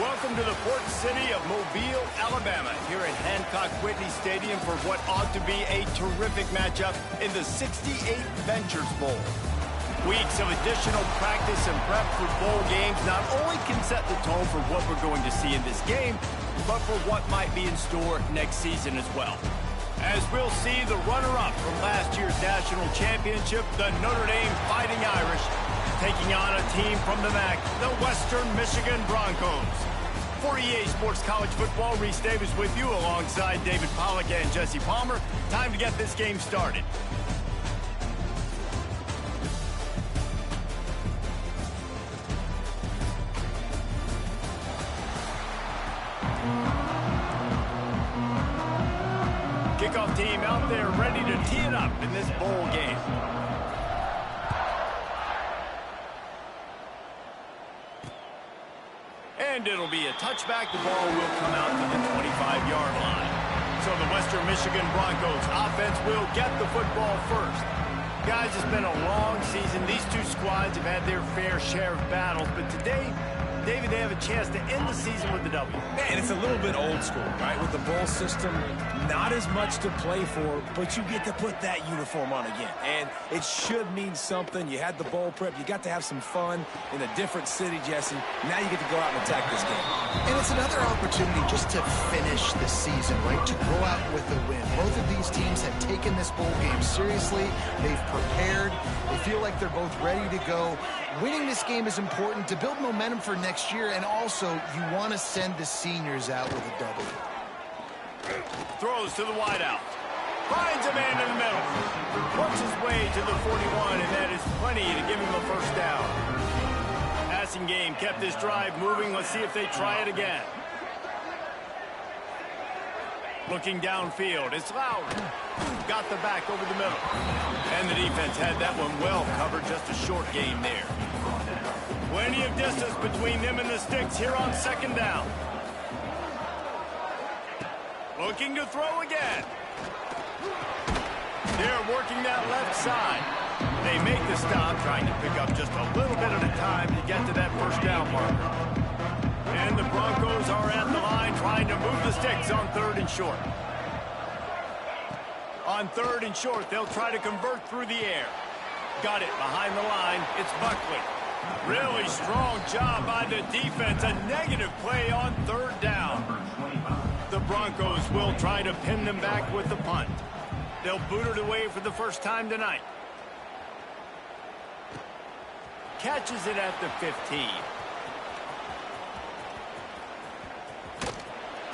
Welcome to the port city of Mobile, Alabama, here at Hancock-Whitney Stadium for what ought to be a terrific matchup in the 68 Ventures Bowl. Weeks of additional practice and prep for bowl games not only can set the tone for what we're going to see in this game, but for what might be in store next season as well. As we'll see the runner-up from last year's national championship, the Notre Dame Fighting Irish, taking on a team from the MAC, the Western Michigan Broncos. For EA Sports College Football, Reese Davis with you alongside David Pollack and Jesse Palmer. Time to get this game started. Kickoff team out there ready to tee it up in this bowl game. And it'll be a touchback. The ball will come out to the 25-yard line. So the Western Michigan Broncos offense will get the football first. Guys, it's been a long season. These two squads have had their fair share of battles, but today, David, they have a chance to end the season with a W. Man, it's a little bit old school, right? With the bowl system, not as much to play for, but you get to put that uniform on again. And it should mean something. You had the bowl prep. You got to have some fun in a different city, Jesse. Now you get to go out and attack this game. And it's another opportunity just to finish the season, right? To go out with a win. Both of these teams have taken this bowl game seriously. They've prepared. They feel like they're both ready to go. Winning this game is important to build momentum for next year, and also you want to send the seniors out with a W. Throws to the wideout. Finds a man in the middle. Works his way to the 41, and that is plenty to give him a first down. Passing game kept this drive moving. Let's see if they try it again. Looking downfield, it's Lowry. Got the back over the middle. And the defense had that one well covered, just a short game there. Plenty of distance between them and the sticks here on second down. Looking to throw again. They're working that left side. They make the stop, trying to pick up just a little bit at a time to get to that first down marker. And the Broncos are at the line trying to move the sticks on third and short. On third and short, they'll try to convert through the air. Got it behind the line. It's Buckley. Really strong job by the defense. A negative play on third down. The Broncos will try to pin them back with the punt. They'll boot it away for the first time tonight. Catches it at the 15.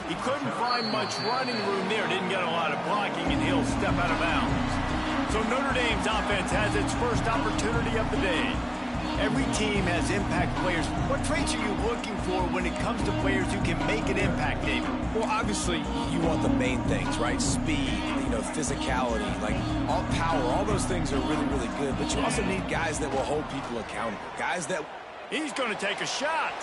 He couldn't find much running room there. Didn't get a lot of blocking, and he'll step out of bounds. So Notre Dame's offense has its first opportunity of the day. Every team has impact players. What traits are you looking for when it comes to players who can make an impact, David? Well, obviously, you want the main things, right? Speed, physicality, like all power. All those things are really, really good. But you also need guys that will hold people accountable. Guys that... He's going to take a shot.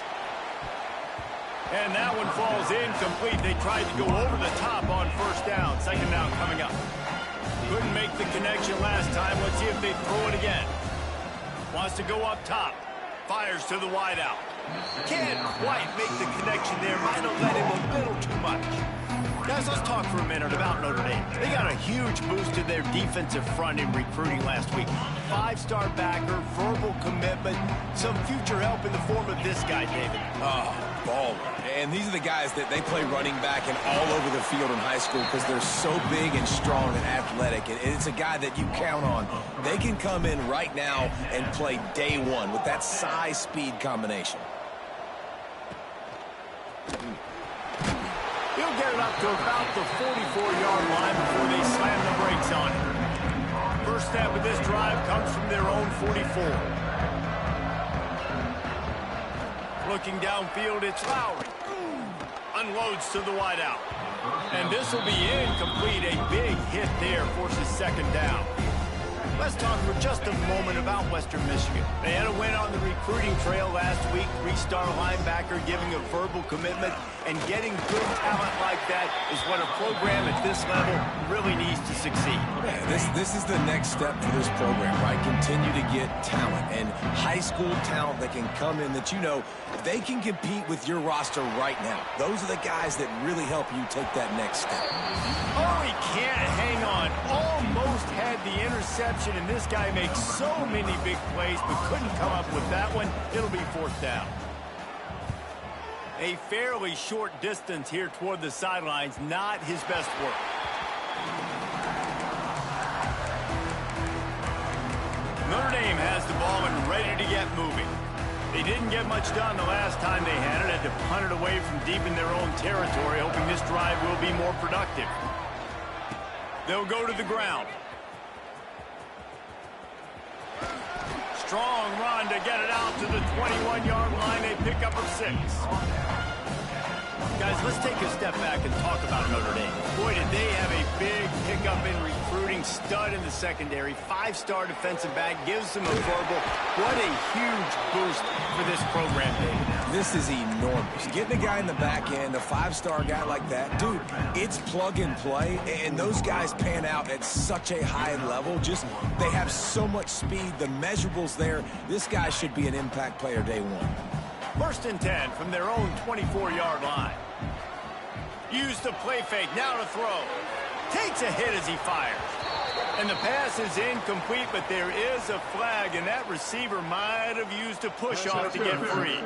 And that one falls incomplete. They tried to go over the top on first down. Second down coming up. Couldn't make the connection last time. Let's see if they throw it again. Wants to go up top. Fires to the wideout. Can't quite make the connection there. Might have let him a little too much. Guys, let's talk for a minute about Notre Dame. They got a huge boost to their defensive front in recruiting last week. 5-star backer, verbal commitment, some future help in the form of this guy, David. Baller. And these are the guys that they play running back and all over the field in high school because they're so big and strong and athletic. And it's a guy that you count on. They can come in right now and play day one with that size-speed combination. He'll get it up to about the 44-yard line before they slam the brakes on it. First step of this drive comes from their own 44. Looking downfield, it's Lowry. Unloads to the wideout. And this will be incomplete. A big hit there forces second down. Let's talk for just a moment about Western Michigan. They had a win on the recruiting trail last week. 3-star linebacker giving a verbal commitment, and getting good talent like that is what a program at this level really needs to succeed. Yeah, this is the next step for this program, right? Continue to get talent and high school talent that can come in that they can compete with your roster right now. Those are the guys that really help you take that next step. Oh, he can't hang on. Almost had the interception, and this guy makes so many big plays but couldn't come up with that one. It'll be 4th down. A fairly short distance here toward the sidelines, not his best work. Notre Dame has the ball and ready to get moving. They didn't get much done the last time they had it. Had to punt it away from deep in their own territory, hoping this drive will be more productive. They'll go to the ground. Strong run to get it out to the 21-yard line. They pick up a 6. Guys, let's take a step back and talk about Notre Dame. Boy, did they have a big pickup in recruiting. Stud in the secondary. 5-star defensive back. Gives them a verbal. What a huge boost for this program, David. This is enormous. Getting a guy in the back end, a 5-star guy like that, dude, it's plug and play, and those guys pan out at such a high level. They have so much speed. The measurables there. This guy should be an impact player day one. 1st and 10 from their own 24-yard line. Use the play fake, now to throw. Takes a hit as he fires. And the pass is incomplete, but there is a flag, and that receiver might have used a push-off to get free.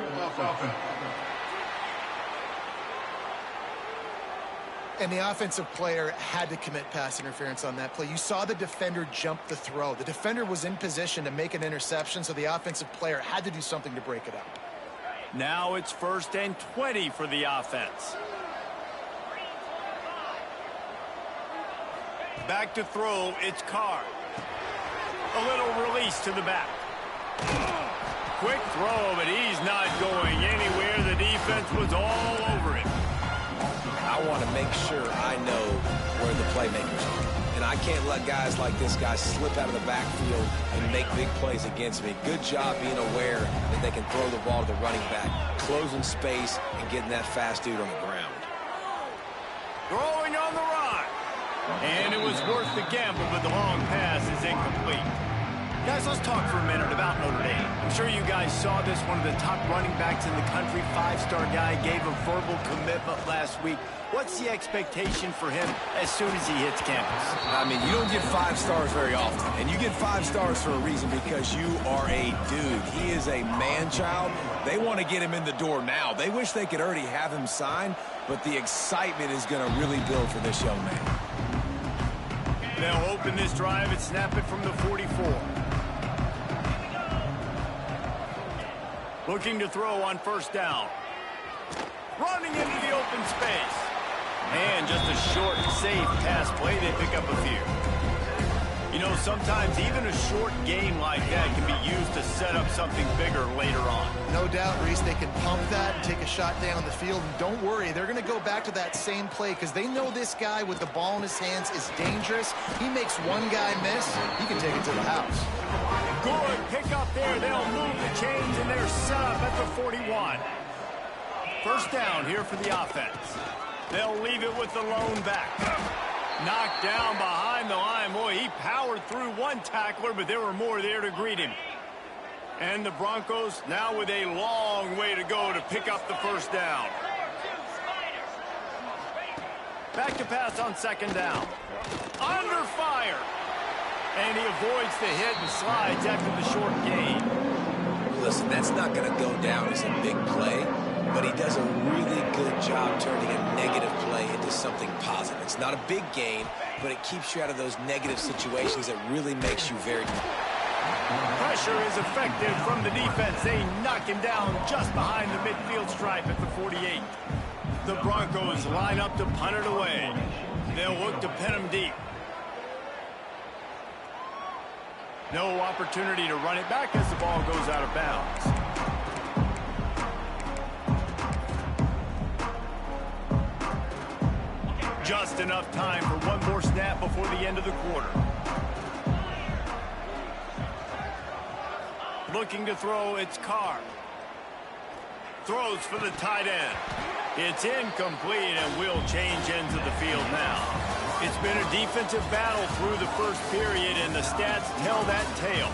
And the offensive player had to commit pass interference on that play. You saw the defender jump the throw. The defender was in position to make an interception, so the offensive player had to do something to break it up. Now it's 1st and 20 for the offense. Back to throw, it's Carr. A little release to the back. Quick throw, but he's not going anywhere. The defense was all over him. I want to make sure I know where the playmakers are. And I can't let guys like this guy slip out of the backfield and make big plays against me. Good job being aware that they can throw the ball to the running back, closing space, and getting that fast dude on the ground. Throwing on the run. And it was worth the gamble, but the long pass is incomplete. Guys, let's talk for a minute about Notre Dame. I'm sure you guys saw this. One of the top running backs in the country, 5-star guy, gave a verbal commitment last week. What's the expectation for him as soon as he hits campus? I mean, you don't get 5 stars very often. And you get 5 stars for a reason, because you are a dude. He is a man-child. They want to get him in the door now. They wish they could already have him signed, but the excitement is going to really build for this young man. They'll open this drive and snap it from the 44. Looking to throw on 1st down. Running into the open space. And just a short, safe pass play. They pick up a few. You know, sometimes even a short game like that can be used to set up something bigger later on. No doubt, Reese, they can pump that and take a shot down the field. And don't worry, they're going to go back to that same play, because they know this guy with the ball in his hands is dangerous. He makes one guy miss, he can take it to the house. Good pick up there. They'll move the chains, and they're set up at the 41. 1st down here for the offense. They'll leave it with the lone back. Knocked down behind the line. Boy, he powered through one tackler, but there were more there to greet him. And the Broncos now with a long way to go to pick up the 1st down. Back to pass on 2nd down. Under fire. And he avoids the hit and slides after the short gain. Listen, that's not going to go down as a big play, but he does a really good job turning a negative play into something positive. It's not a big gain, but it keeps you out of those negative situations that really makes you very... Pressure is effective from the defense. They knock him down just behind the midfield stripe at the 48. The Broncos line up to punt it away. They'll look to pin him deep. No opportunity to run it back as the ball goes out of bounds. Just enough time for one more snap before the end of the quarter. Looking to throw, it's Carr. Throws for the tight end. It's incomplete, and we'll change ends of the field now. It's been a defensive battle through the first period, and the stats tell that tale.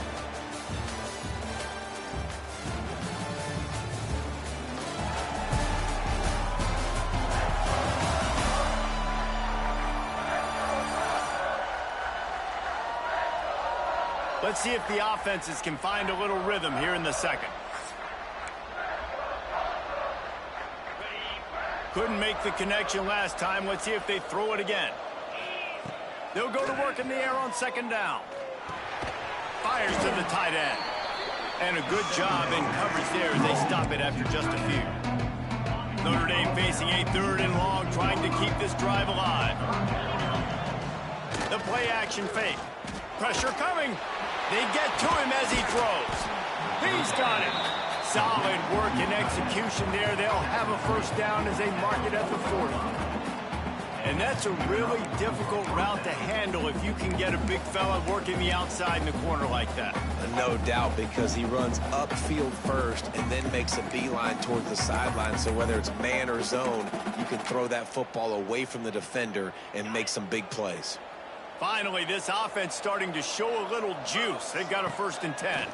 Let's see if the offenses can find a little rhythm here in the second. Couldn't make the connection last time. Let's see if they throw it again. They'll go to work in the air on second down. Fires to the tight end. And a good job in coverage there as they stop it after just a few. Notre Dame facing a 3rd and long, trying to keep this drive alive. The play action fake. Pressure coming. They get to him as he throws. He's got it. Solid work and execution there. They'll have a first down as they mark it at the 40. And that's a really difficult route to handle if you can get a big fella working the outside in the corner like that. No doubt, because he runs upfield first and then makes a beeline towards the sideline. So whether it's man or zone, you can throw that football away from the defender and make some big plays. Finally, this offense starting to show a little juice. They've got a 1st and 10.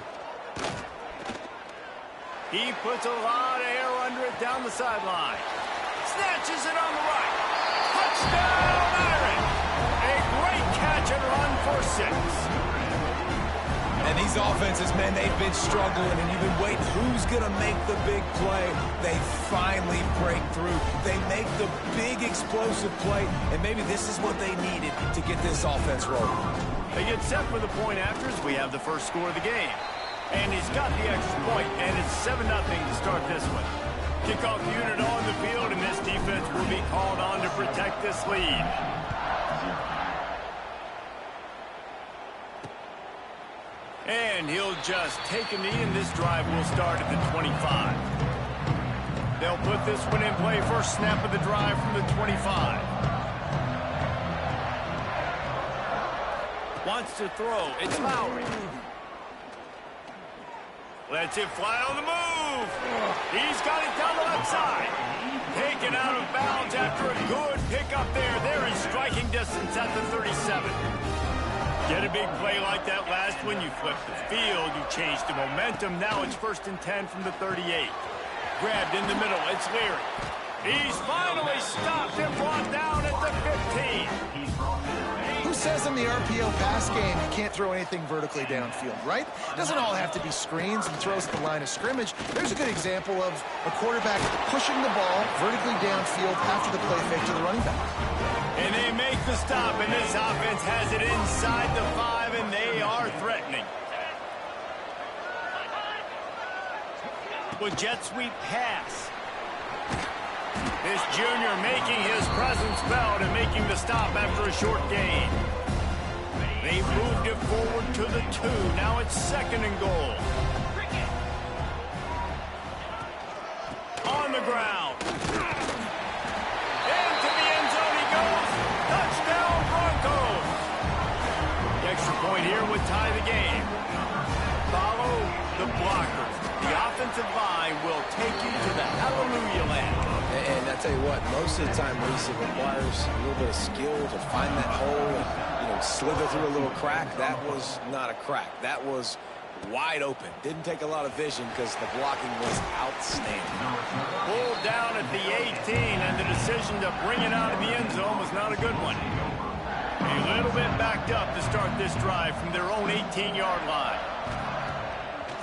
He puts a lot of air under it down the sideline. Snatches it on the right. Touchdown, Iron! A great catch and run for 6. And these offenses, man, they've been struggling, and you've been waiting. Who's going to make the big play? They finally break through. They make the big explosive play, and maybe this is what they needed to get this offense rolling. They get set for the point after as we have the first score of the game. And he's got the extra point, and it's 7-0 to start this one. Kickoff unit on the field, and this defense will be called on to protect this lead. And he'll just take a knee, and this drive will start at the 25. They'll put this one in play. First snap of the drive from the 25. Wants to throw. It's Lowry. Lets it fly on the move. He's got it down the left side. Taken out of bounds after a good pickup there. They're in striking distance at the 37. Get a big play like that last one. You flip the field. You change the momentum. Now it's 1st and 10 from the 38. Grabbed in the middle. It's Leary. He's finally stopped and brought down at the 15. Who says in the RPO pass game you can't throw anything vertically downfield, right? It doesn't all have to be screens and throws at the line of scrimmage. There's a good example of a quarterback pushing the ball vertically downfield after the play fake to the running back. And they make the stop, and this offense has it inside the 5, and they are threatening. With jet sweep pass. This junior making his presence felt and making the stop after a short gain. They moved it forward to the 2. Now it's 2nd and goal. On the ground. Into the end zone he goes. Touchdown, Broncos. The extra point here would tie the game. Follow the blockers. The offensive line will take you to the hallelujah land. And I tell you what, most of the time, Reese, it requires a little bit of skill to find that hole and, slither through a little crack. That was not a crack. That was wide open. Didn't take a lot of vision because the blocking was outstanding. Pulled down at the 18, and the decision to bring it out of the end zone was not a good one. A little bit backed up to start this drive from their own 18-yard line.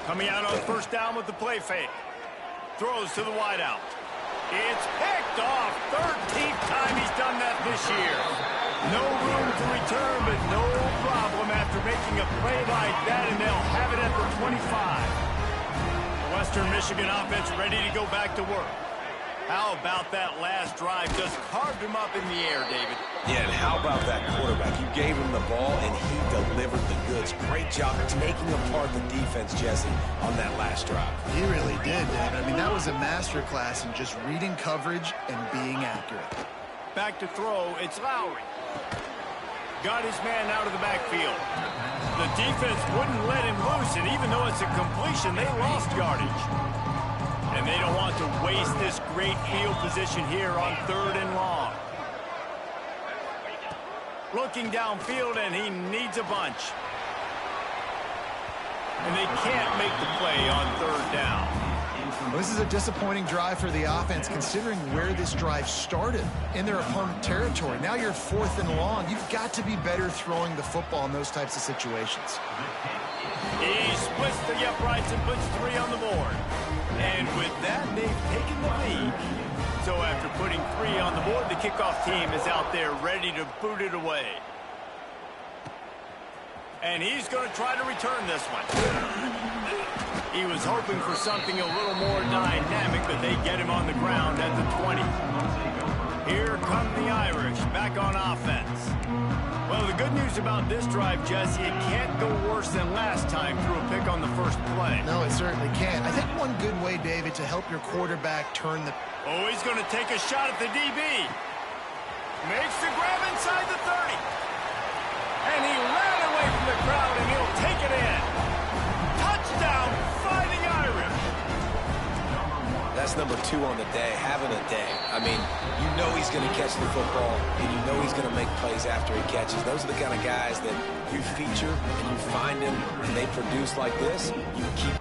Coming out on 1st down with the play fake. Throws to the wideout. It's picked off. 13th time he's done that this year. No room to return, but no problem after making a play like that, and they'll have it at the 25. Western Michigan offense ready to go back to work. How about that last drive? Just carved him up in the air, David. Yeah, and how about that quarterback? You gave him the ball, and he delivered the goods. Great job taking apart the defense, Jesse, on that last drive. He really did, David. I mean, that was a masterclass in just reading coverage and being accurate. Back to throw, it's Lowry. got his man out of the backfield. The defense wouldn't let him loose, and even though it's a completion, they lost yardage. And they don't want to waste this great field position here on 3rd and long. Looking downfield, and he needs a bunch. And they can't make the play on 3rd down. Well, this is a disappointing drive for the offense, considering where this drive started in their opponent territory. Now you're 4th and long. You've got to be better throwing the football in those types of situations. He splits the uprights and puts 3 on the board. And with that, they've taken the lead. So after putting 3 on the board, the kickoff team is out there ready to boot it away. And he's going to try to return this one. He was hoping for something a little more dynamic, but they get him on the ground at the 20. Here come the Irish back on offense. Well, the good news about this drive, Jesse, it can't go worse than last time through a pick on the first play. No, it certainly can't. I think one good way, David, to help your quarterback turn the... Oh, he's going to take a shot at the DB. Makes the grab inside the 30. And he ran away from the crowd, and he'll take it in. Touchdown, Fighting Irish. That's number 2 on the day, having a day. I mean, you know he's going to catch the football, and you know he's going to make plays after he catches. Those are the kind of guys that you feature, and you find them, and they produce like this. You keep...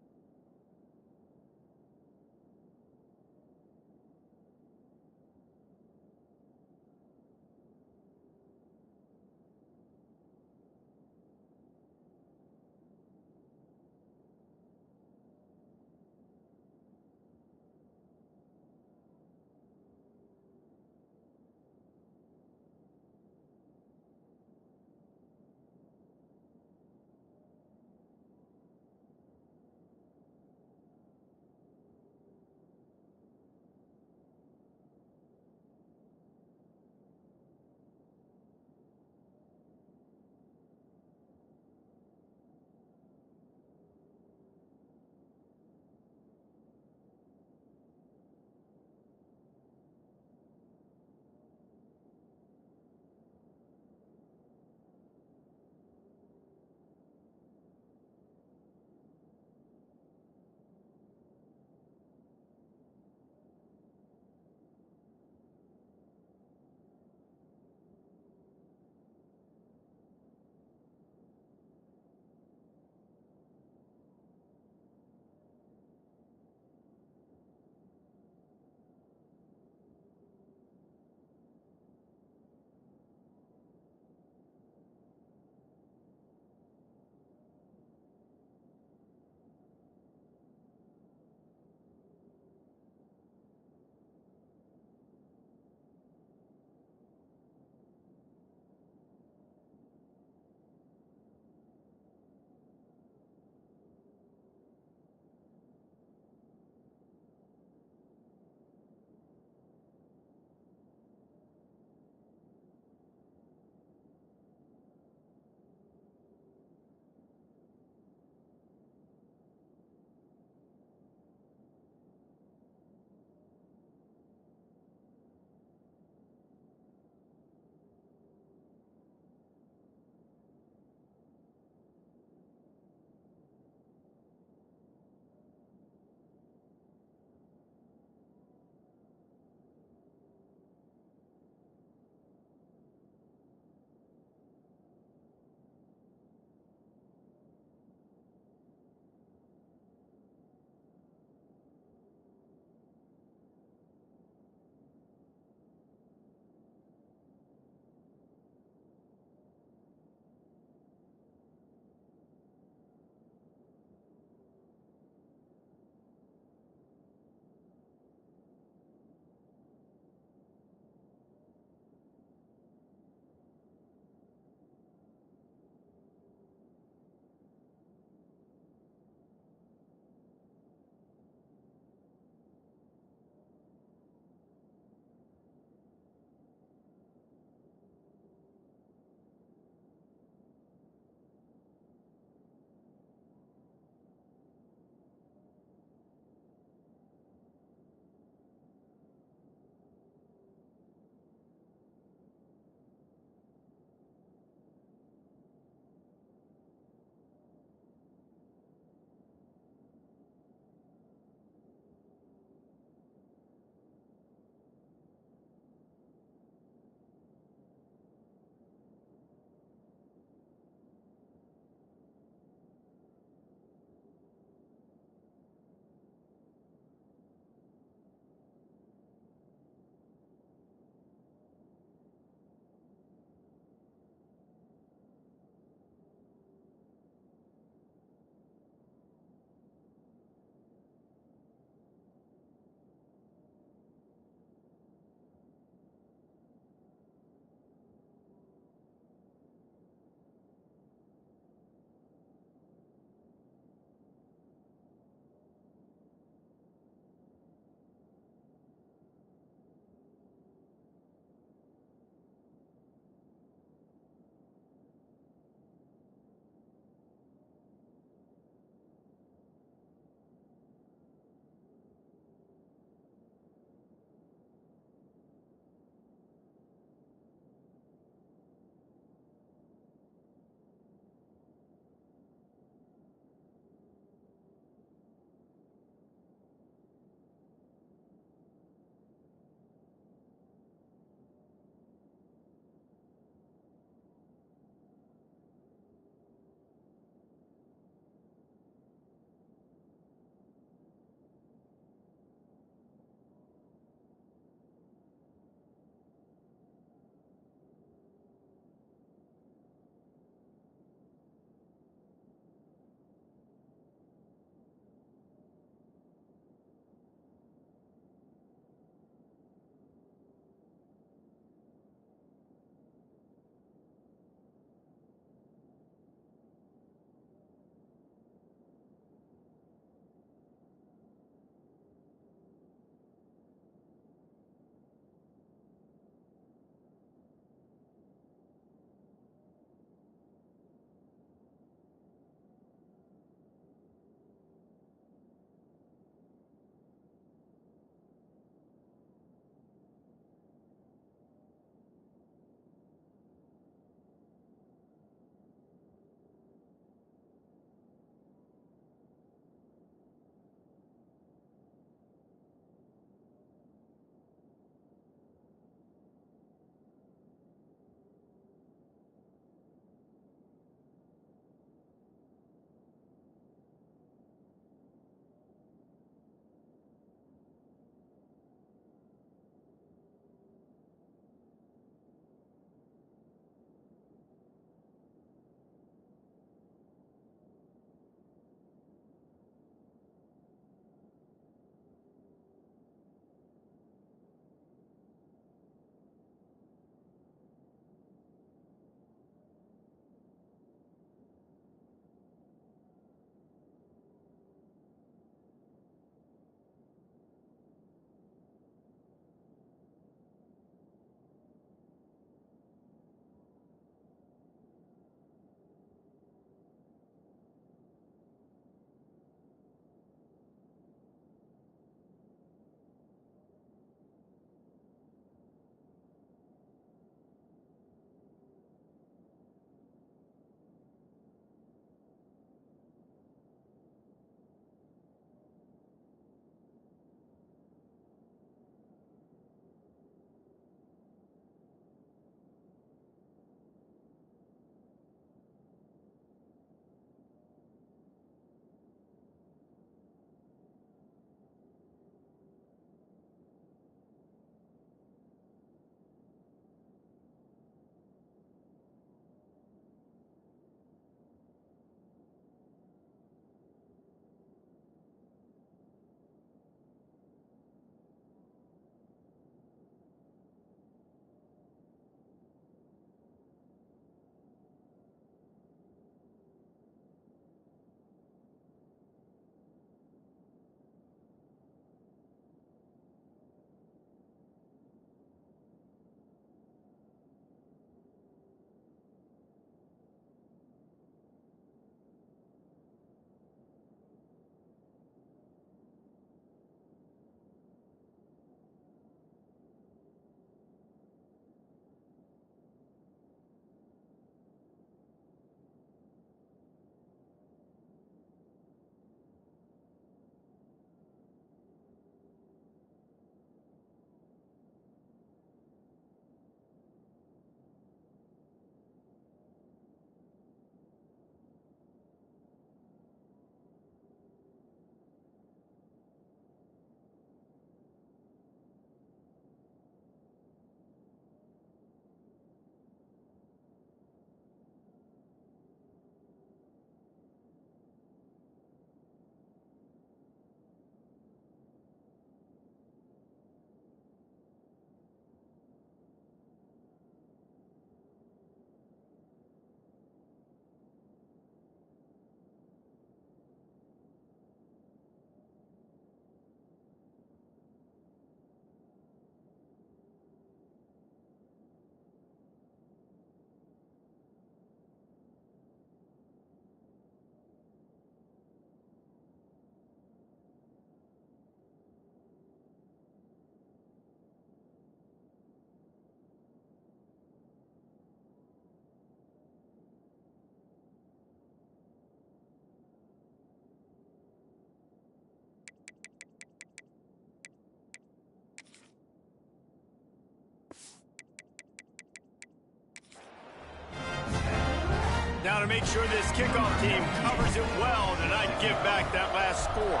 Now to make sure this kickoff team covers it well to not give back that last score.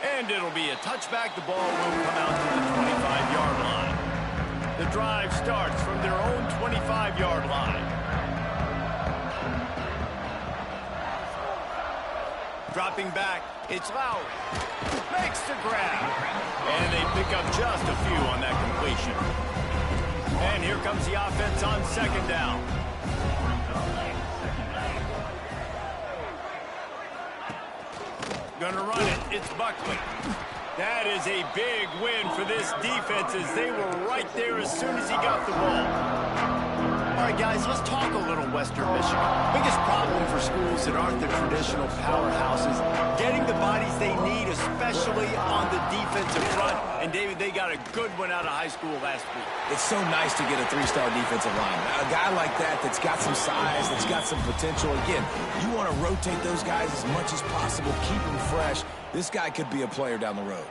And it'll be a touchback. The ball will come out to the 25-yard line. The drive starts from their own 25-yard line. Dropping back, it's Lowry. Makes the grab. And they pick up just a few on that completion. And here comes the offense on second down. Gonna run it. It's Buckley. That is a big win for this defense as they were right there as soon as he got the ball. All right, guys, let's talk a little Western Michigan. Biggest problem for schools that aren't the traditional powerhouses, getting the bodies they need, especially on the defensive front. And, David, they got a good one out of high school last week. It's so nice to get a three-star defensive lineman. A guy like that's got some size, that's got some potential. Again, you want to rotate those guys as much as possible, keep them fresh. This guy could be a player down the road.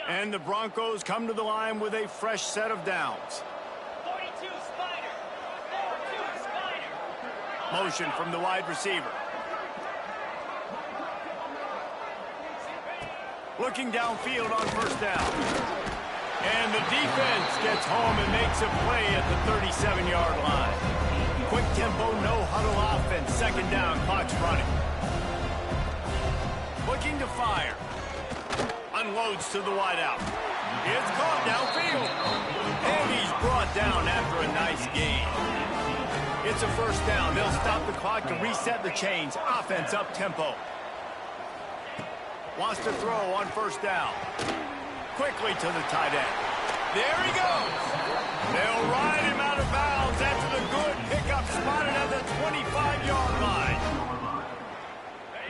And the Broncos come to the line with a fresh set of downs. 42 Spider. 42 Spider. Motion from the wide receiver. Looking downfield on first down. And the defense gets home and makes a play at the 37-yard line. Quick tempo, no huddle offense. Second down, clock's running. Looking to fire. Unloads to the wideout. It's caught downfield. And he's brought down after a nice gain. It's a first down. They'll stop the clock to reset the chains. Offense up tempo. Wants to throw on first down. Quickly to the tight end. There he goes. They'll ride him out of bounds after the good pickup spotted at the 25-yard line.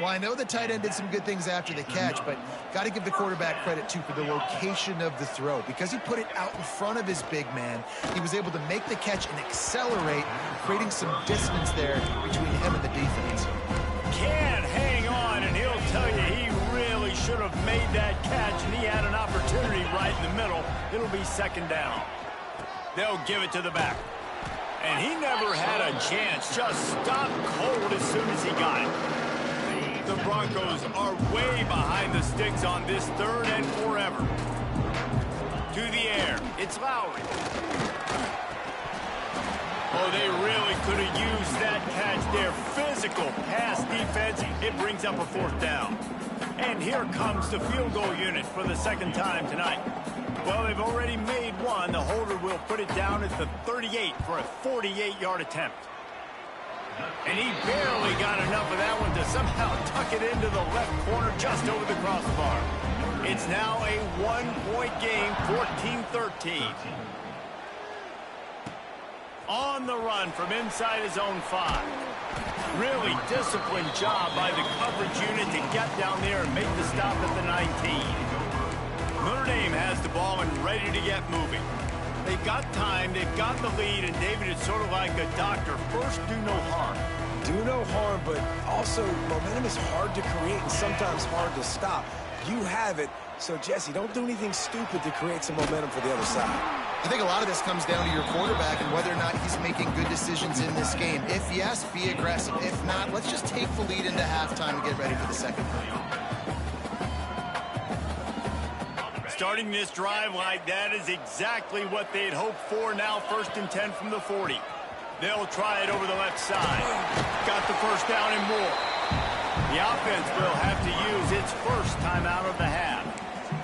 Well, I know the tight end did some good things after the catch, but got to give the quarterback credit, too, for the location of the throw. Because he put it out in front of his big man, he was able to make the catch and accelerate, creating some distance there between him and the defense. Can't hang on, and he'll tell you he really should have made that catch, and he had an opportunity right in the middle. It'll be second down. They'll give it to the back. And he never had a chance. Just stopped cold as soon as he got it. The Broncos are way behind the sticks on this third and forever. To the air, it's Lowry. Oh, they really could have used that catch there. Physical pass defense. It brings up a fourth down. And here comes the field goal unit for the second time tonight. Well, they've already made one. The holder will put it down at the 38 for a 48-yard attempt. And he barely got enough of that one to somehow tuck it into the left corner just over the crossbar. It's now a one-point game, 14-13. On the run from inside his own 5. Really disciplined job by the coverage unit to get down there and make the stop at the 19. Notre Dame has the ball and ready to get moving. They've got time, they've got the lead, and David, it's sort of like a doctor. First, do no harm. Do no harm, but also momentum is hard to create and sometimes hard to stop. You have it, so Jesse, don't do anything stupid to create some momentum for the other side. I think a lot of this comes down to your quarterback and whether or not he's making good decisions in this game. If yes, be aggressive. If not, let's just take the lead into halftime and get ready for the second half. Starting this drive like that is exactly what they'd hoped for. Now 1st and 10 from the 40. They'll try it over the left side. Got the first down and more. The offense will have to use its first timeout of the half.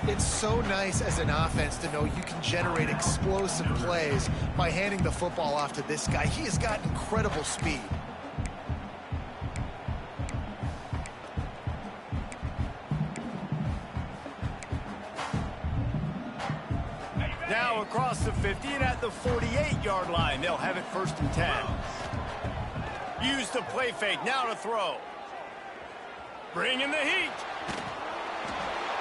It's so nice as an offense to know you can generate explosive plays by handing the football off to this guy. He has got incredible speed. Now across the 50 and at the 48-yard line. They'll have it 1st and 10. Use the play fake. Now to throw. Bring in the heat.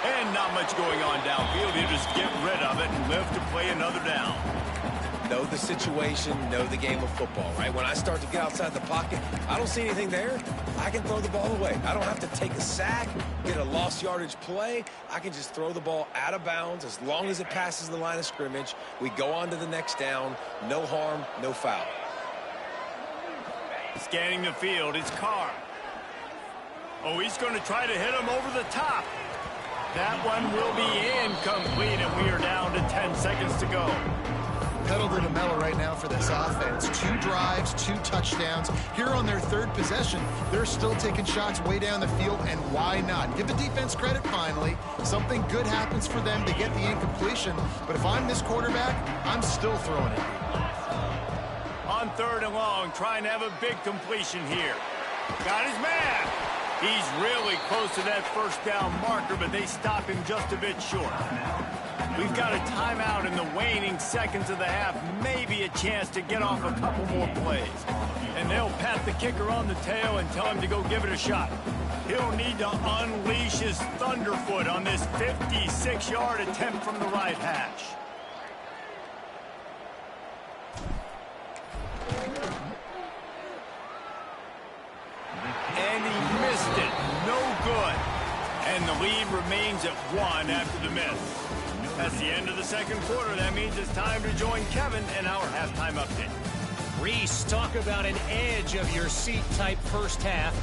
And not much going on downfield. You just get rid of it and live to play another down. Know the situation, know the game of football, right? When I start to get outside the pocket, I don't see anything there. I can throw the ball away. I don't have to take a sack, get a lost yardage play. I can just throw the ball out of bounds as long as it passes the line of scrimmage. We go on to the next down. No harm, no foul. Scanning the field, it's Carr. Oh, he's going to try to hit him over the top. That one will be incomplete, and we are down to 10 seconds to go. Pedal to the metal right now for this offense. 2 drives, 2 touchdowns. Here on their 3rd possession, they're still taking shots way down the field, and why not? Give the defense credit finally. Something good happens for them to get the incompletion, but if I'm this quarterback, I'm still throwing it. On 3rd and long, trying to have a big completion here. Got his man. He's really close to that 1st down marker, but they stop him just a bit short. We've got a timeout in the waning seconds of the half, maybe a chance to get off a couple more plays. And they'll pat the kicker on the tail and tell him to go give it a shot. He'll need to unleash his thunderfoot on this 56-yard attempt from the right hash. And he missed it. No good. And the lead remains at 1 after the miss. That's the end of the 2nd quarter. That means it's time to join Kevin and our halftime update. Reese, talk about an edge of your seat type first half,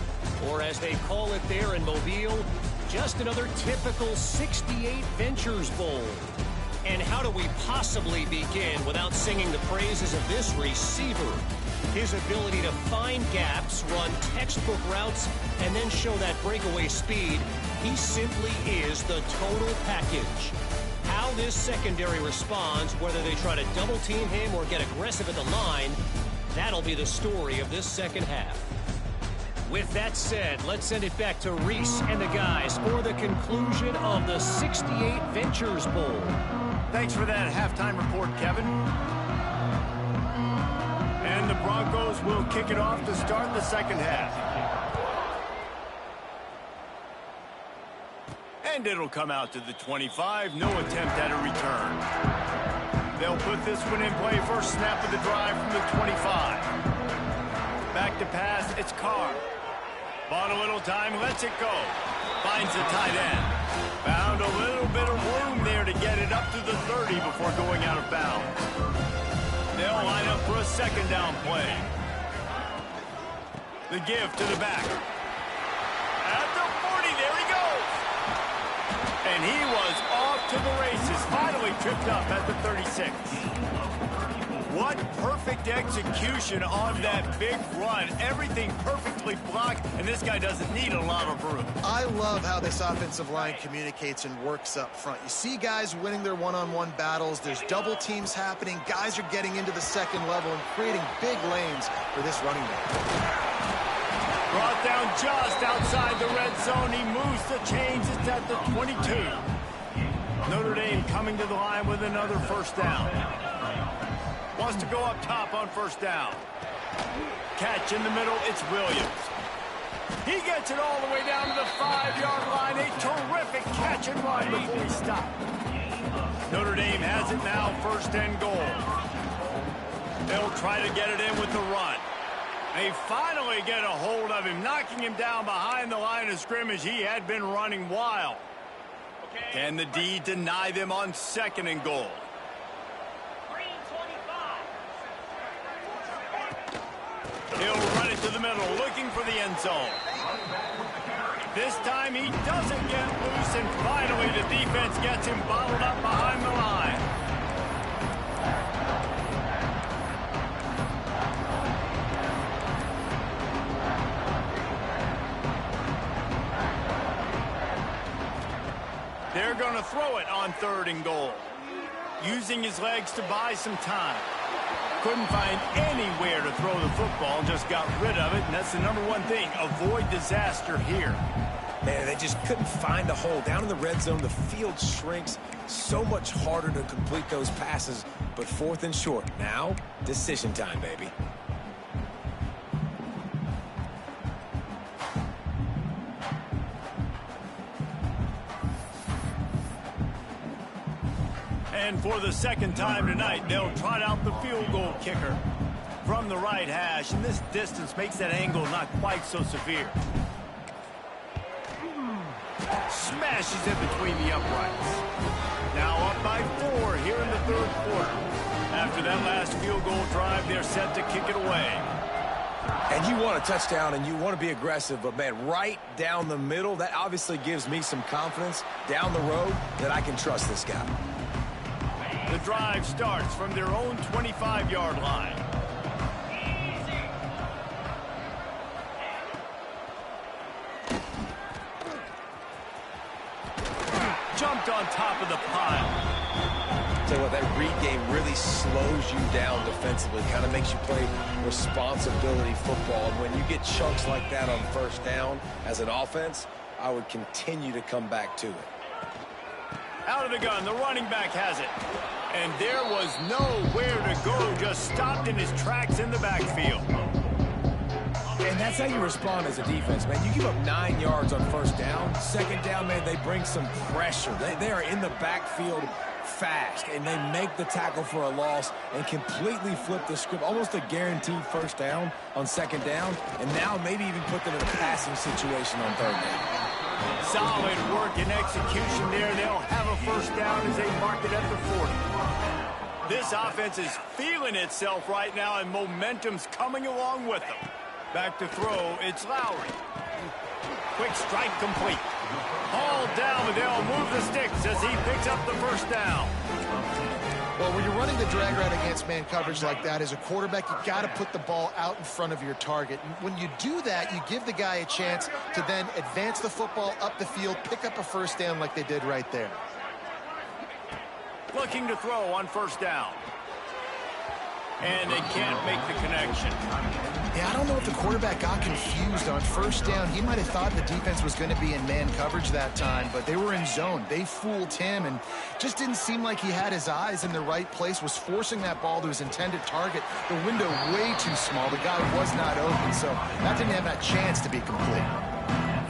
or as they call it there in Mobile, just another typical 68 Ventures Bowl. And how do we possibly begin without singing the praises of this receiver? His ability to find gaps, run textbook routes, and then show that breakaway speed. He simply is the total package. How this secondary responds, whether they try to double team him or get aggressive at the line, that'll be the story of this 2nd half. With that said, let's send it back to Reese and the guys for the conclusion of the 68 Ventures Bowl. Thanks for that halftime report, Kevin. And the Broncos will kick it off to start the 2nd half. And it'll come out to the 25. No attempt at a return. They'll put this one in play. First snap of the drive from the 25. Back to pass. It's Carr. Bought a little time. Lets it go. Finds the tight end. Found a little bit of room there to get it up to the 30 before going out of bounds. They'll line up for a 2nd down play. The give to the back. At the 40. There he goes. And he was off to the races, finally tripped up at the 36. What perfect execution on that big run. Everything perfectly blocked, and this guy doesn't need a lot of room. I love how this offensive line communicates and works up front. You see guys winning their one-on-one battles. There's double teams happening. Guys are getting into the 2nd level and creating big lanes for this running back. Brought down just outside the red zone. He moves the chains. It's at the 22. Notre Dame coming to the line with another 1st down. Wants to go up top on 1st down. Catch in the middle. It's Williams. He gets it all the way down to the 5-yard line. A terrific catch and run before he stopped. Notre Dame has it now, 1st and goal. They'll try to get it in with the run. They finally get a hold of him, knocking him down behind the line of scrimmage. He had been running wild. Can the D deny them on 2nd and goal? He'll run it to the middle, looking for the end zone. This time he doesn't get loose, and finally the defense gets him bottled up behind the line. They're they're going to throw it on 3rd and goal. Using his legs to buy some time. Couldn't find anywhere to throw the football, just got rid of it, and that's the #1 thing. Avoid disaster here. Man, they just couldn't find a hole. Down in the red zone, the field shrinks. So much harder to complete those passes, but 4th and short. Now, decision time, baby. And for the 2nd time tonight, they'll trot out the field goal kicker from the right hash, and this distance makes that angle not quite so severe. Smashes it between the uprights. Now up by 4 here in the 3rd quarter. After that last field goal drive, they're set to kick it away. And you want a touchdown and you want to be aggressive, but man, right down the middle, that obviously gives me some confidence down the road that I can trust this guy. The drive starts from their own 25-yard line. Jumped on top of the pile. Tell you what, that read game really slows you down defensively, kind of makes you play responsibility football. And when you get chunks like that on 1st down as an offense, I would continue to come back to it. Out of the gun, the running back has it. And there was nowhere to go, just stopped in his tracks in the backfield. And that's how you respond as a defense, man. You give up 9 yards on 1st down. 2nd down, man, they bring some pressure. They are in the backfield fast, and they make the tackle for a loss and completely flip the script. Almost a guaranteed 1st down on 2nd down, and now maybe even put them in a passing situation on 3rd down. Solid work and execution there. They'll have a 1st down as they mark it at the 40. This offense is feeling itself right now, and momentum's coming along with them. Back to throw, it's Lowry. Quick strike complete. Hauled down, but they'll move the sticks as he picks up the 1st down. Well, when you're running the drag route against man coverage like that, as a quarterback, you got to put the ball out in front of your target. And when you do that, you give the guy a chance to then advance the football up the field, pick up a 1st down like they did right there. Looking to throw on 1st down. And they can't make the connection. Yeah, I don't know if the quarterback got confused on 1st down. He might have thought the defense was going to be in man coverage that time, but they were in zone. They fooled him and just didn't seem like he had his eyes in the right place, was forcing that ball to his intended target. The window way too small. The guy was not open, so that didn't have that chance to be complete.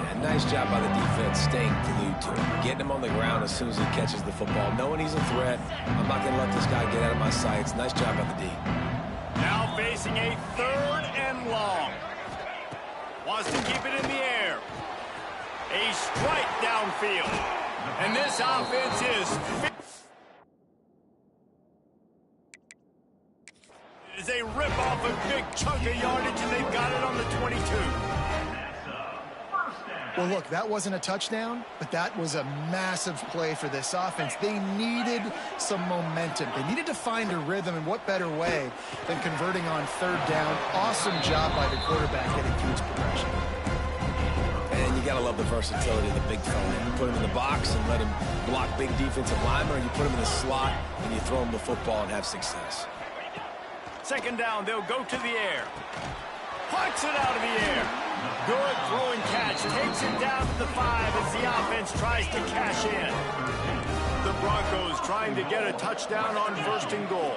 Yeah, nice job by the defense staying glued to him, getting him on the ground as soon as he catches the football, knowing he's a threat. I'm not going to let this guy get out of my sights. Nice job by the D. Now facing a 3rd and long. Wants to keep it in the air. A strike downfield. And this offense is a rip off a big chunk of yardage, and they've got it on the 22. Well, look, that wasn't a touchdown, but that was a massive play for this offense. They needed some momentum. They needed to find a rhythm, and what better way than converting on 3rd down. Awesome job by the quarterback getting through his progression. And you got to love the versatility of the big fella. You put him in the box and let him block big defensive linemen, or you put him in the slot and you throw him the football and have success. 2nd down, they'll go to the air. Puts it out of the air. Good throwing catch. Takes it down to the 5 as the offense tries to cash in. The Broncos trying to get a touchdown on 1st and goal.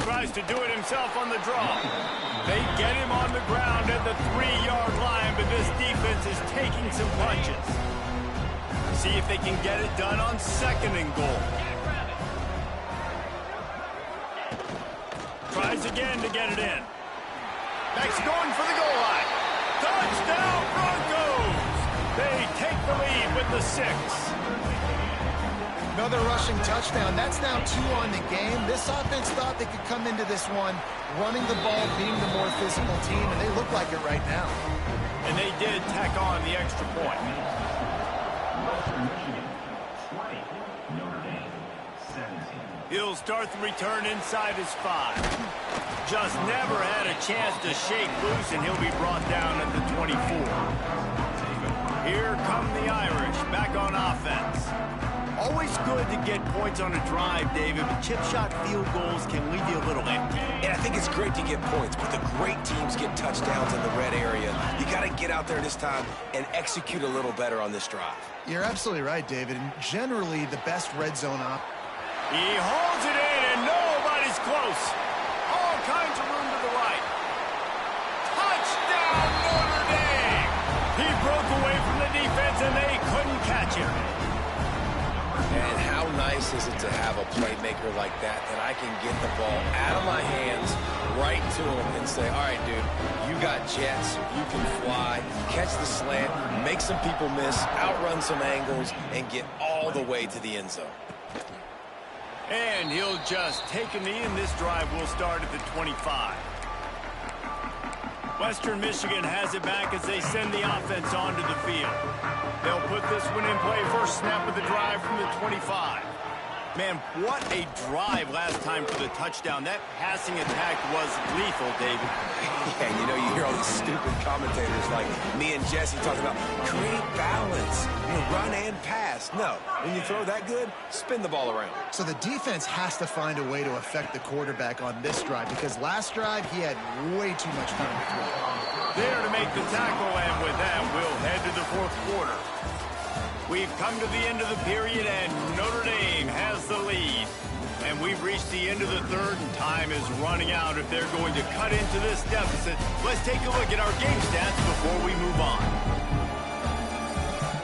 Tries to do it himself on the draw. They get him on the ground at the 3-yard line, but this defense is taking some punches. See if they can get it done on 2nd and goal. Tries again to get it in. Next going for the goal line. Touchdown Broncos! They take the lead with the 6. Another rushing touchdown. That's now 2 on the game. This offense thought they could come into this one running the ball, being the more physical team, and they look like it right now. And they did tack on the extra point. He'll start the return inside his 5. Just never had a chance to shake loose, and he'll be brought down at the 24. Here come the Irish back on offense. Always good to get points on a drive, David, but chip shot field goals can leave you a little empty. And I think it's great to get points, but the great teams get touchdowns in the red area. You got to get out there this time and execute a little better on this drive. You're absolutely right, David. And generally, the best red zone He holds it in, and nobody's close. All kinds of room to the right. Touchdown, Notre Dame! He broke away from the defense, and they couldn't catch him. And how nice is it to have a playmaker like that I can get the ball out of my hands right to him and say, all right, dude, you got jets, you can fly, catch the slant, make some people miss, outrun some angles, and get all the way to the end zone. And he'll just take a knee, and this drive will start at the 25. Western Michigan has it back as they send the offense onto the field. They'll put this one in play. First snap of the drive from the 25. Man, what a drive last time for the touchdown. That passing attack was lethal, David. Yeah, you know, you hear all these stupid commentators like me and Jesse talking about create balance, run and pass. No, when you throw that good, spin the ball around. So the defense has to find a way to affect the quarterback on this drive, because last drive he had way too much time to throw. There to make the tackle, and with that, we'll head to the fourth quarter. We've come to the end of the period, and Notre Dame has the lead. And we've reached the end of the third, and time is running out if they're going to cut into this deficit. Let's take a look at our game stats before we move on.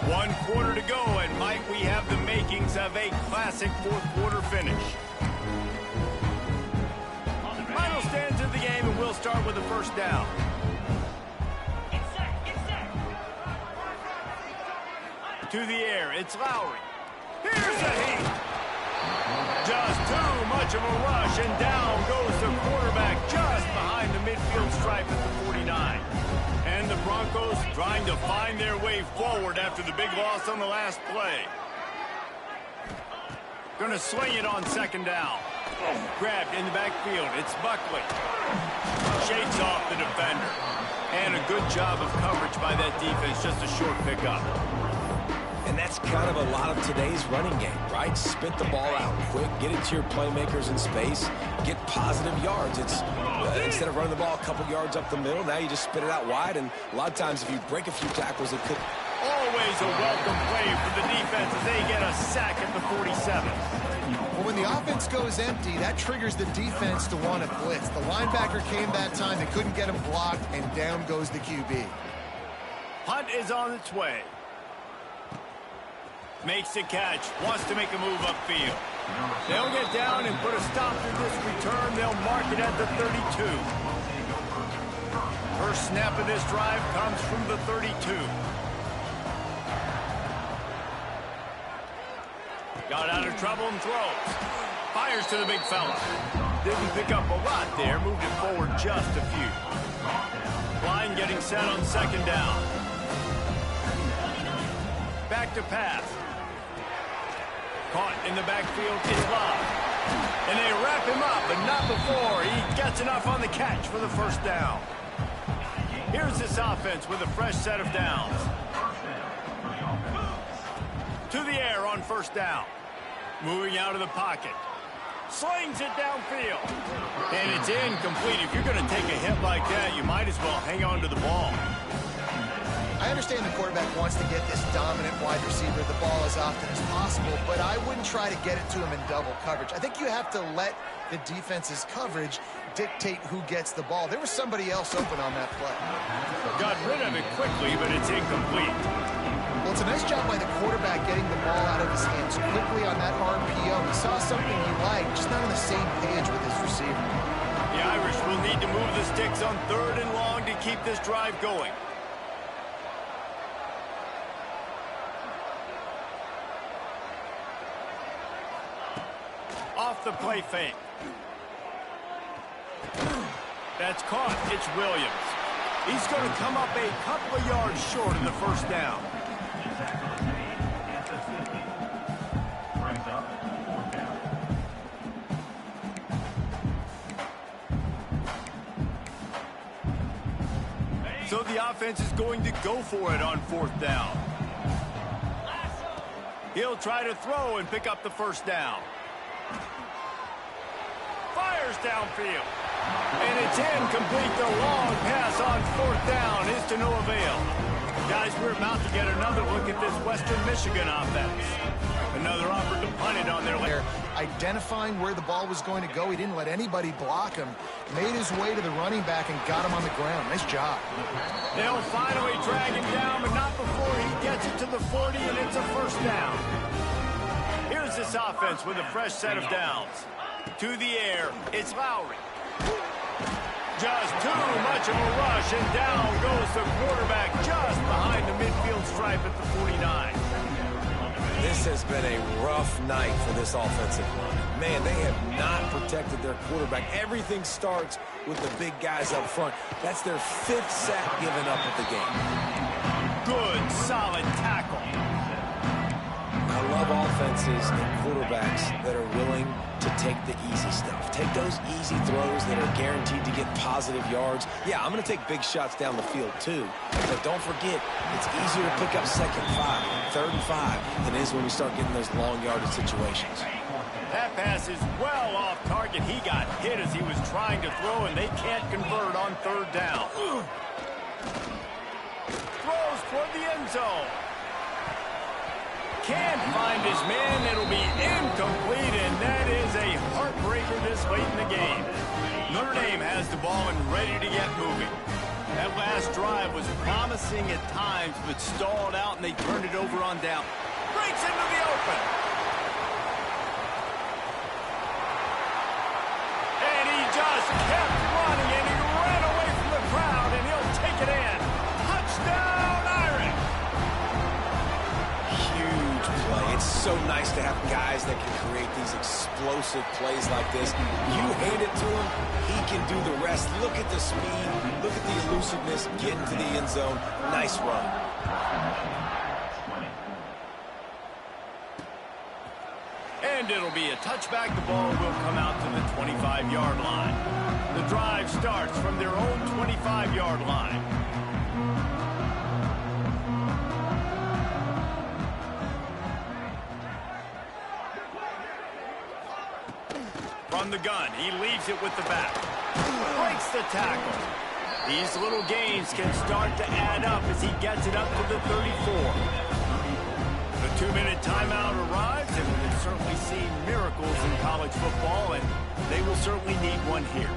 1 quarter to go, and Mike, we have the makings of a classic fourth quarter finish. Final stands of the game, and we'll start with the first down. To the air, it's Lowry. Here's a heat. Just too much of a rush, and down goes the quarterback just behind the midfield stripe at the 49. And the Broncos trying to find their way forward after the big loss on the last play. Gonna swing it on second down. Grabbed in the backfield, it's Buckley. Shakes off the defender. And a good job of coverage by that defense, just a short pickup. And that's kind of a lot of today's running game, right? Spit the ball out quick, get it to your playmakers in space, get positive yards. It's instead of running the ball a couple yards up the middle, now you just spit it out wide, and a lot of times if you break a few tackles, it could... Always a welcome play for the defense as they get a sack at the 47. Well, when the offense goes empty, that triggers the defense to want to blitz. The linebacker came that time, they couldn't get him blocked, and down goes the QB. Hunt is on its way. Makes the catch, wants to make a move upfield. They'll get down and put a stop to this return. They'll mark it at the 32. First snap of this drive comes from the 32. Got out of trouble and throws. Fires to the big fella. Didn't pick up a lot there, moved it forward just a few. Line getting set on second down. Back to pass. Caught in the backfield, it's Love. And they wrap him up, but not before he gets enough on the catch for the first down. Here's this offense with a fresh set of downs. To the air on first down. Moving out of the pocket. Slings it downfield. And it's incomplete. If you're going to take a hit like that, you might as well hang on to the ball. I understand the quarterback wants to get this dominant wide receiver the ball as often as possible, but I wouldn't try to get it to him in double coverage. I think you have to let the defense's coverage dictate who gets the ball. There was somebody else open on that play. Got rid of it quickly, but it's incomplete. Well, it's a nice job by the quarterback getting the ball out of his hands quickly on that RPO. He saw something he liked, just not on the same page with his receiver. The Irish will need to move the sticks on third and long to keep this drive going. Off the play fake. That's caught. It's Williams. He's going to come up a couple of yards short of the first down. So the offense is going to go for it on fourth down. He'll try to throw and pick up the first down. Fires downfield. And it's incomplete. The long pass on fourth down is to no avail. Guys, we're about to get another look at this Western Michigan offense. Another offer to punt it on their layer. Identifying where the ball was going to go. He didn't let anybody block him. Made his way to the running back and got him on the ground. Nice job. They'll finally drag him down, but not before he gets it to the 40, and it's a first down. Here's this offense with a fresh set of downs. To the air, it's Lowry. Just too much of a rush, and down goes the quarterback just behind the midfield stripe at the 49. This has been a rough night for this offensive line. Man, they have not protected their quarterback. Everything starts with the big guys up front. That's their 5th sack given up at the game. Good, solid tackle. I love offenses and quarterbacks that are willing to take the easy stuff. Take those easy throws that are guaranteed to get positive yards. Yeah, I'm going to take big shots down the field too. But don't forget, it's easier to pick up 2nd and 5, 3rd and 5 than it is when we start getting those long yardage situations. That pass is well off target. He got hit as he was trying to throw, and they can't convert on 3rd down. Throws toward the end zone. Can't find his man. It'll be incomplete, and that is a heartbreaker this late in the game. Notre Dame has the ball and ready to get moving. That last drive was promising at times, but stalled out, and they turned it over on down. Breaks into the open. And he just kept running, and he ran away from the crowd, and he'll take it in. Touchdown, Irish! Huge play. It's so nice to have guys that can create these explosive plays like this. You hand it to him, he can do the rest. Look at the speed, look at the elusiveness, get into the end zone. Nice run. And it'll be a touchback. The ball will come out to the 25-yard line. The drive starts from their own 25-yard line. From the gun, he leaves it with the back. Breaks the tackle. These little gains can start to add up as he gets it up to the 34. The 2-minute timeout arrives, and we've certainly seen miracles in college football, and they will certainly need one here.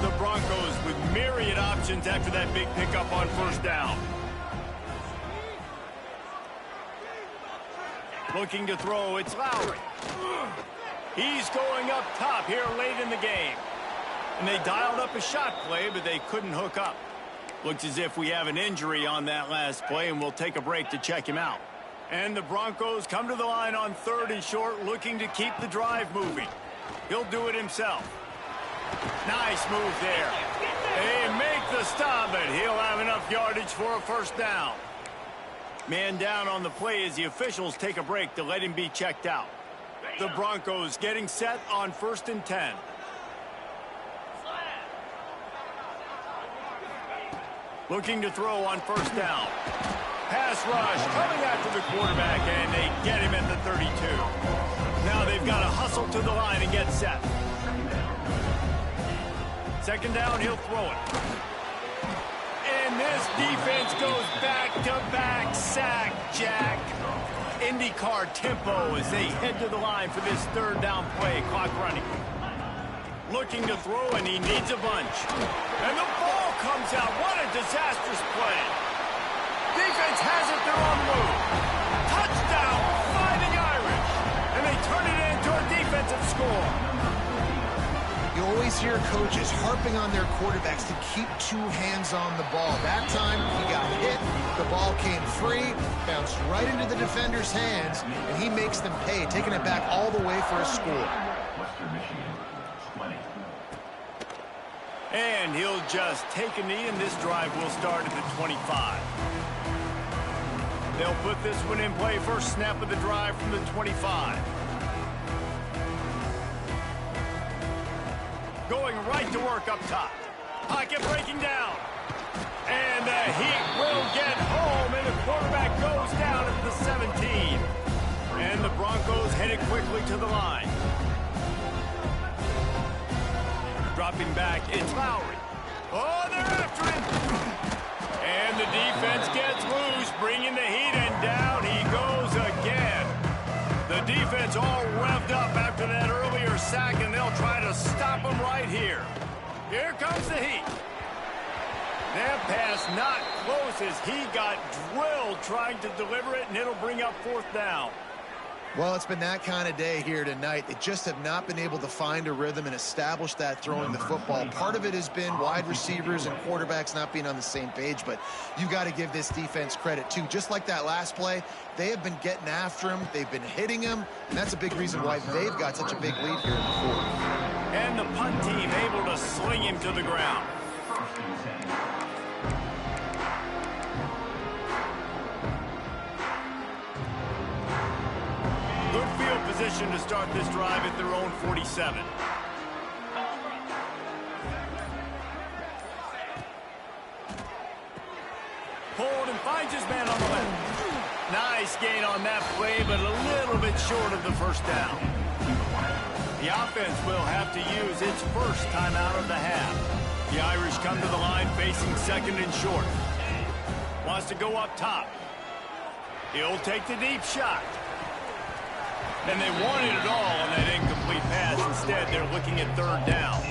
The Broncos with myriad options after that big pickup on 1st down. Looking to throw, it's Lowry. He's going up top here late in the game. And they dialed up a shot play, but they couldn't hook up. Looks as if we have an injury on that last play, and we'll take a break to check him out. And the Broncos come to the line on 3rd and short, looking to keep the drive moving. He'll do it himself. Nice move there. They make the stop, but he'll have enough yardage for a 1st down. Man down on the play as the officials take a break to let him be checked out. The Broncos getting set on 1st and 10. Looking to throw on 1st down. Pass rush coming after the quarterback, and they get him at the 32. Now they've got to hustle to the line and get set. 2nd down, he'll throw it. And this defense goes back-to-back sack, Jack. IndyCar tempo as they head to the line for this 3rd down play, clock running. Looking to throw, and he needs a bunch. And the ball comes out. What a disastrous play. Defense has it their own move. Touchdown, Fighting Irish. And they turn it into a defensive score. You always hear coaches harping on their quarterbacks to keep 2 hands on the ball. That time, he got hit. The ball came free, bounced right into the defender's hands, and he makes them pay, taking it back all the way for a score. And he'll just take a knee, and this drive will start at the 25. They'll put this one in play. First snap of the drive from the 25. Going right to work up top. Pocket breaking down. And the heat will get home, and the quarterback goes down at the 17. And the Broncos headed quickly to the line. Dropping back, it's Lowry. Oh, they're after him. And the defense gets loose, bringing the heat, and down he goes again. The defense all revved up after that earlier sack, and they'll try to stop him right here. Here comes the heat. That pass not close as he got drilled trying to deliver it, and it'll bring up 4th down. Well, it's been that kind of day here tonight. They just have not been able to find a rhythm and establish that throwing the football. Part of it has been wide receivers and quarterbacks not being on the same page, but you got to give this defense credit too. Just like that last play, they have been getting after him. They've been hitting him, and that's a big reason why they've got such a big lead here in the 4th. And the punt team able to sling him to the ground. Good field position to start this drive at their own 47. Pulled and finds his man on the left. Nice gain on that play, but a little bit short of the 1st down. The offense will have to use its first timeout of the half. The Irish come to the line facing 2nd and short. Wants to go up top. He'll take the deep shot. And they wanted it all on that incomplete pass. Instead, they're looking at 3rd down.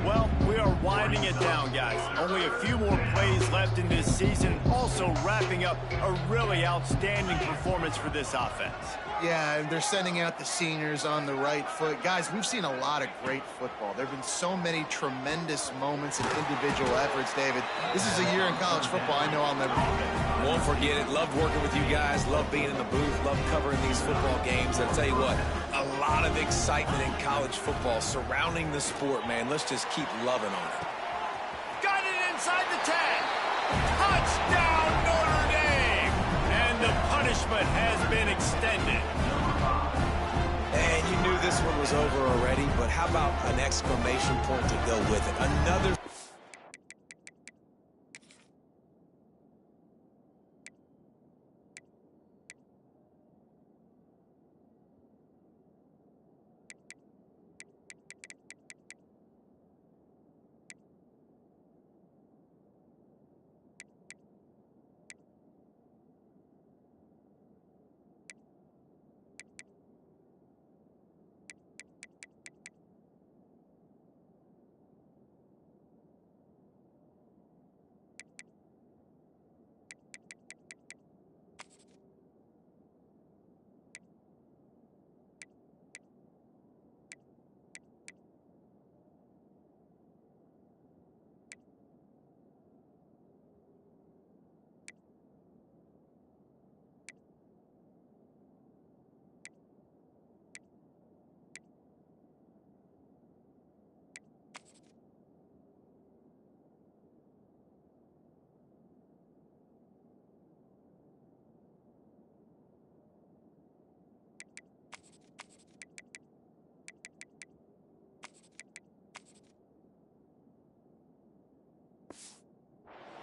Well, we are winding it down, guys. Only a few more plays left in this season. Also wrapping up a really outstanding performance for this offense. Yeah, and they're sending out the seniors on the right foot. Guys, we've seen a lot of great football. There have been so many tremendous moments and individual efforts, David. This is a year in college football I know I'll never forget. Won't forget it. Loved working with you guys. Loved being in the booth. Loved covering these football games. I'll tell you what, a lot of excitement in college football surrounding the sport, man. Let's just keep loving on it. Got it inside the 10. Touchdown, Notre Dame! And the punishment has been extended. And you knew this one was over already, but how about an exclamation point to go with it? Another...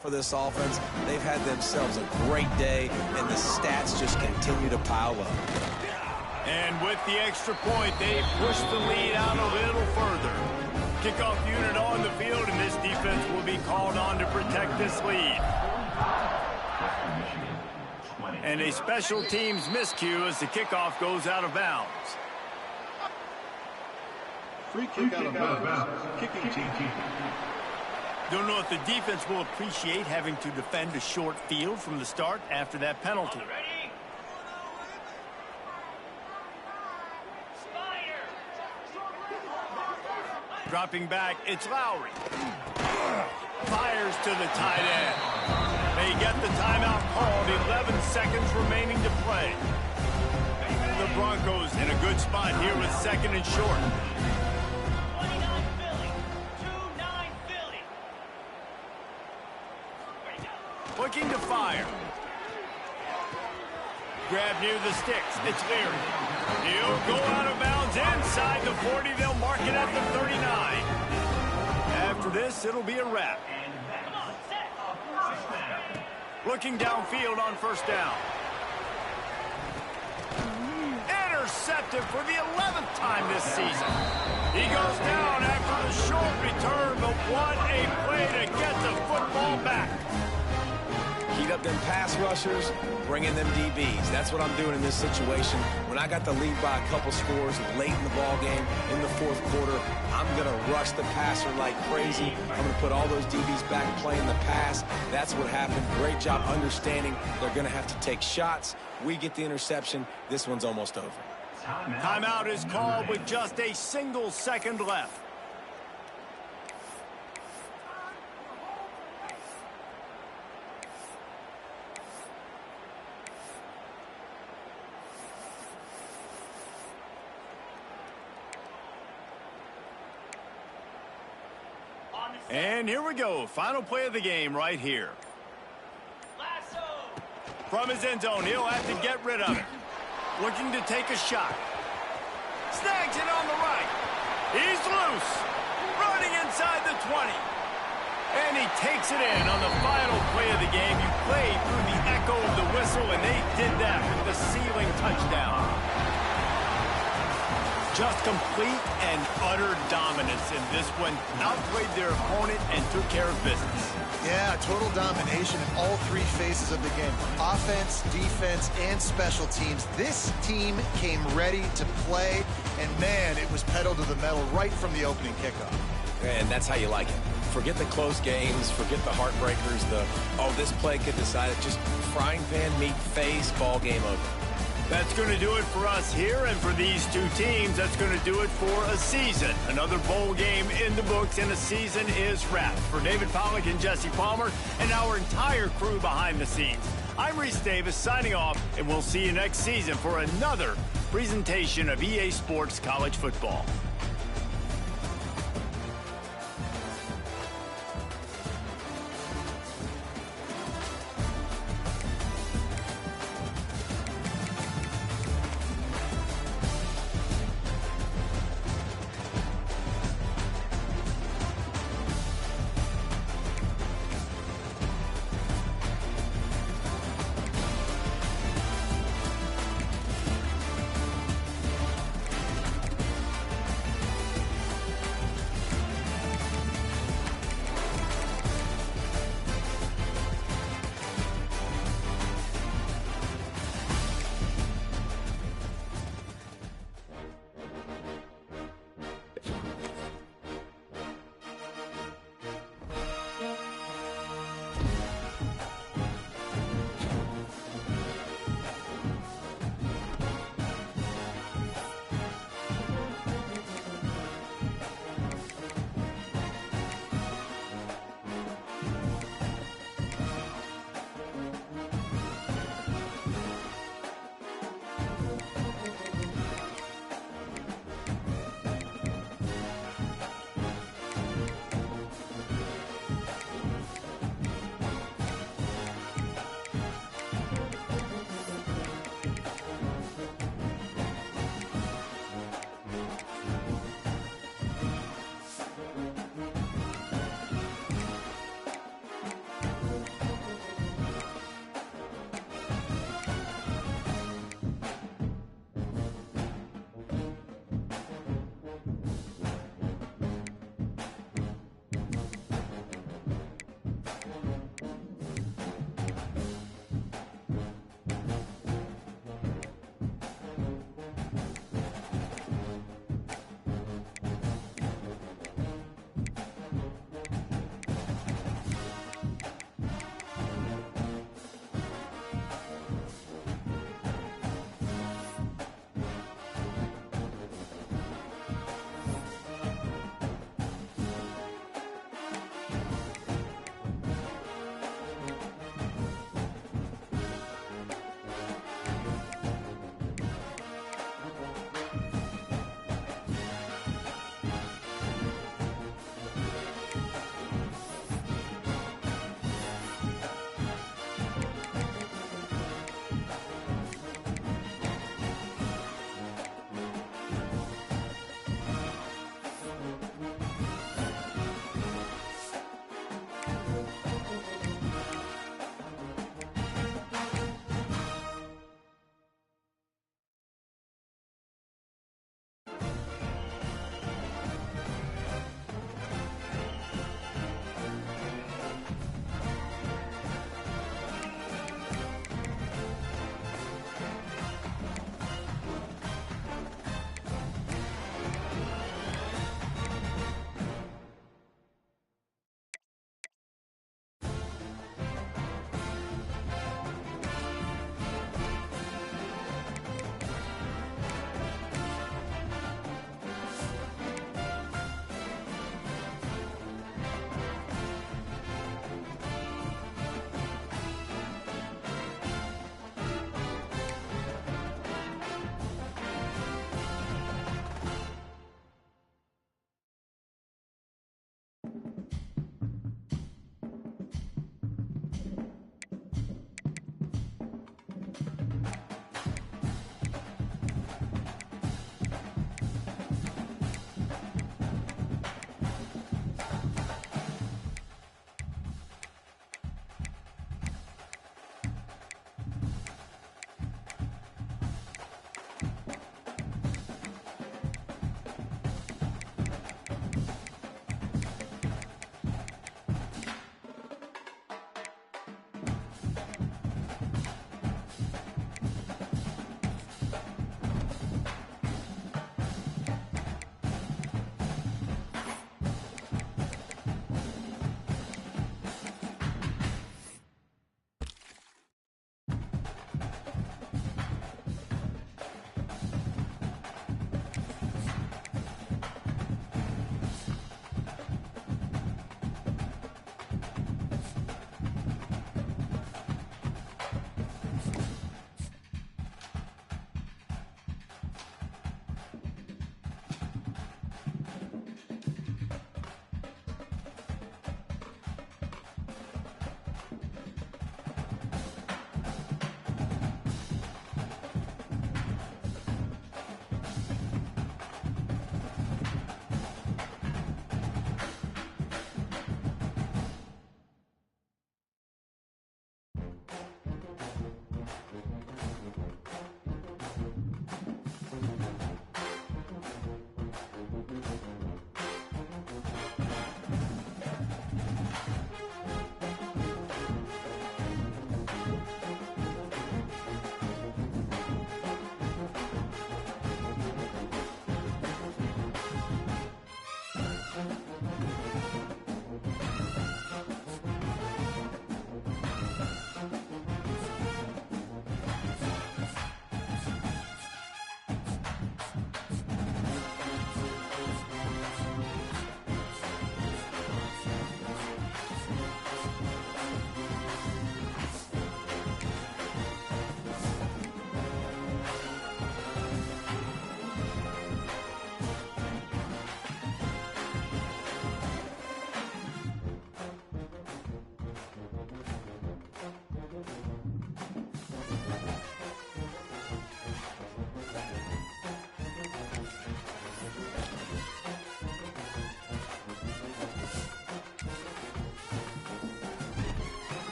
For this offense, they've had themselves a great day, and the stats just continue to pile up. And with the extra point, they push the lead out a little further. Kickoff unit on the field, and this defense will be called on to protect this lead. And a special teams miscue as the kickoff goes out of bounds. Free kick out of bounds. Kicking team. Don't know if the defense will appreciate having to defend a short field from the start after that penalty. Dropping back, it's Lowry. Fires to the tight end. They get the timeout called, 11 seconds remaining to play. The Broncos in a good spot here with 2nd and short. Looking to fire. Grab near the sticks. It's Leary. He'll go out of bounds inside the 40. They'll mark it at the 39. After this, it'll be a wrap. Looking downfield on 1st down. intercepted for the 11th time this season. He goes down after the short return, but what a play to get the football back. Heat up them pass rushers, bring in them DBs. That's what I'm doing in this situation. When I got the lead by a couple scores late in the ball game, in the fourth quarter, I'm going to rush the passer like crazy. I'm going to put all those DBs back playing the pass. That's what happened. Great job understanding they're going to have to take shots. We get the interception. This one's almost over. Timeout is called with just a single second left. And here we go. Final play of the game right here. From his end zone, he'll have to get rid of it. Looking to take a shot. Snags it on the right. He's loose. Running inside the 20. And he takes it in on the final play of the game. You played through the echo of the whistle, and they did that with the ceiling touchdown. Just complete and utter dominance in this one. Outplayed their opponent and took care of business. Yeah, total domination in all three phases of the game. Offense, defense, and special teams. This team came ready to play, and man, it was pedal to the metal right from the opening kickoff. And that's how you like it. Forget the close games, forget the heartbreakers, this play could decide it. Just frying pan meet face, ball game over. That's going to do it for us here, and for these two teams, that's going to do it for a season. Another bowl game in the books, and the season is wrapped. For David Pollack and Jesse Palmer, and our entire crew behind the scenes, I'm Reese Davis signing off, and we'll see you next season for another presentation of EA Sports College Football.